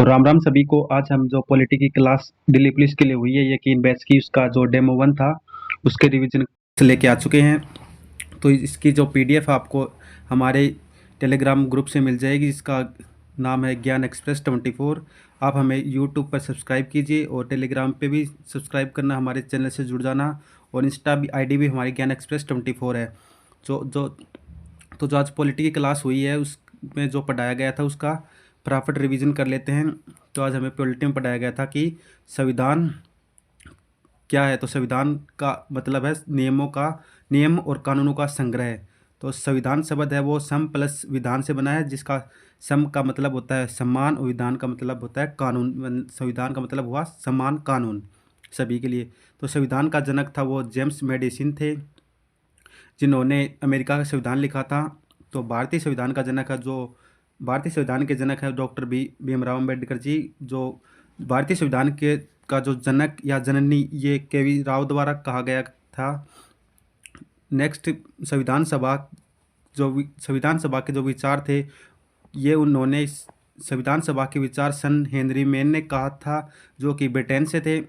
राम राम सभी को। आज हम जो पॉलिटी की क्लास दिल्ली पुलिस के लिए हुई है यकीन बैच की, उसका जो डेमो 1 था उसके रिवीजन लेके आ चुके हैं। तो इसकी जो पीडीएफ आपको हमारे टेलीग्राम ग्रुप से मिल जाएगी, जिसका नाम है ज्ञान एक्सप्रेस 24। आप हमें यूट्यूब पर सब्सक्राइब कीजिए और टेलीग्राम पे भी सब्सक्राइब करना, हमारे चैनल से जुड़ जाना। और इंस्टा भी आईडी भी हमारी ज्ञान एक्सप्रेस 24 है। जो जो तो जो आज पॉलिटी की क्लास हुई है उसमें जो पढ़ाया गया था उसका फटाफट रिवीजन कर लेते हैं। तो आज हमें पॉलिटी में पढ़ाया गया था कि संविधान क्या है। तो संविधान का मतलब है नियम और कानूनों का संग्रह। तो संविधान शब्द है वो सम प्लस विधान से बना है, जिसका सम का मतलब होता है सम्मान और विधान का मतलब होता है कानून। संविधान का मतलब हुआ समान कानून सभी के लिए। तो संविधान का जनक था वो जेम्स मेडिसन थे, जिन्होंने अमेरिका का संविधान लिखा था। तो भारतीय संविधान का जनक है भारतीय संविधान के जनक है डॉक्टर भीमराव अम्बेडकर जी। जो भारतीय संविधान का जो जनक या जननी ये केवी राव द्वारा कहा गया था। नेक्स्ट, संविधान सभा के जो विचार थे, ये उन्होंने संविधान सभा के विचार सन हेनरी मेन ने कहा था, जो कि ब्रिटेन से थे।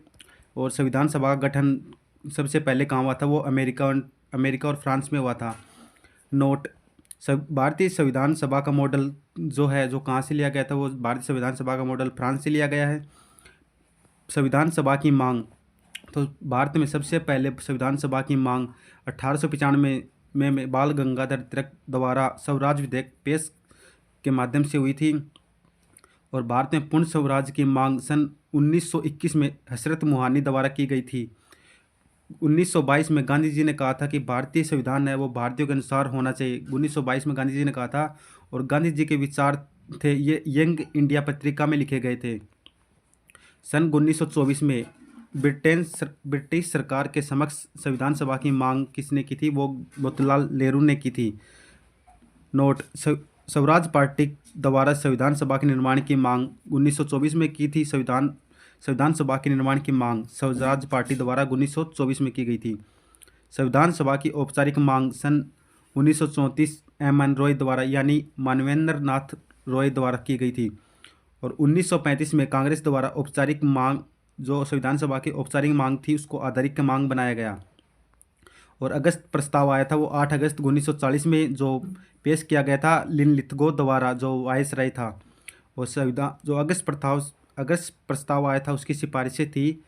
और संविधान सभा का गठन सबसे पहले कहाँ हुआ था, वो अमेरिका और फ्रांस में हुआ था। नोट, भारतीय संविधान सभा का मॉडल जो कहाँ से लिया गया था, वो भारतीय संविधान सभा का मॉडल फ्रांस से लिया गया है। संविधान सभा की मांग, तो भारत में सबसे पहले संविधान सभा की मांग 1895 में बाल गंगाधर तिलक द्वारा स्वराज विधेयक पेश के माध्यम से हुई थी। और भारत में पूर्ण स्वराज की मांग सन 1921 में हसरत मोहानी द्वारा की गई थी। 1922 में गांधी जी ने कहा था कि भारतीय संविधान है वो भारतीयों के अनुसार होना चाहिए। 1922 में गांधी जी ने कहा था, और गांधी जी के विचार थे ये यंग इंडिया पत्रिका में लिखे गए थे। सन 1924 में ब्रिटिश सरकार के समक्ष संविधान सभा की मांग किसने की थी, वो मोतीलाल नेहरू ने की थी। नोट, स्वराज पार्टी द्वारा संविधान सभा के निर्माण की मांग 1924 में की थी। संविधान सभा के निर्माण की मांग स्वराज पार्टी द्वारा 1924 में की गई थी। संविधान सभा की औपचारिक मांग सन 1934 एम.एन. रॉय द्वारा यानी मानवेंद्र नाथ रॉय द्वारा की गई थी। और 1935 में कांग्रेस द्वारा औपचारिक मांग, जो संविधान सभा की औपचारिक मांग थी, उसको आधारिक मांग बनाया गया। और अगस्त प्रस्ताव आया था वो 8 अगस्त 1940 में जो पेश किया गया था लिनलिथगो द्वारा, जो वायसराय था। और संविधान जो अगस्त प्रस्ताव आया था उसकी सिफारिशें थी,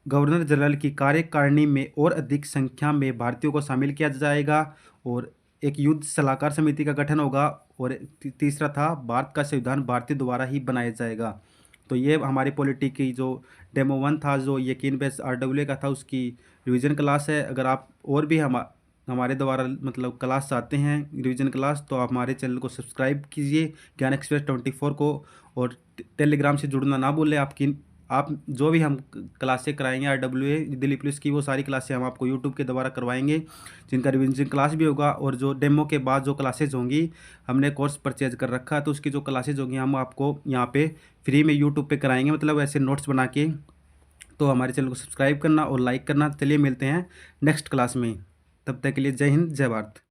गवर्नर जनरल की कार्यकारिणी में और अधिक संख्या में भारतीयों को शामिल किया जाएगा, और एक युद्ध सलाहकार समिति का गठन होगा। और तीसरा था भारत का संविधान भारतीय द्वारा ही बनाया जाएगा। तो ये हमारी पॉलिटी की जो डेमो 1 था, जो यकीन बेस RWA का था, उसकी रिवीजन क्लास है। अगर आप और भी हमारे द्वारा मतलब क्लास चाहते हैं रिवीजन क्लास, तो आप हमारे चैनल को सब्सक्राइब कीजिए ज्ञान एक्सप्रेस 24 को। और टेलीग्राम से जुड़ना ना भूलें। आप जो भी हम क्लासें कराएंगे RWA दिल्ली पुलिस की, वो सारी क्लासें हम आपको यूट्यूब के द्वारा करवाएंगे, जिनका रिवीजन क्लास भी होगा। और जो डेमो के बाद जो क्लासेज होंगी, हमने कोर्स परचेज कर रखा है, तो उसकी जो क्लासेज होंगी हम आपको यहाँ पे फ्री में यूट्यूब पे कराएंगे, मतलब ऐसे नोट्स बना के। तो हमारे चैनल को सब्सक्राइब करना और लाइक करना। चलिए मिलते हैं नेक्स्ट क्लास में, तब तक के लिए जय हिंद जय भारत।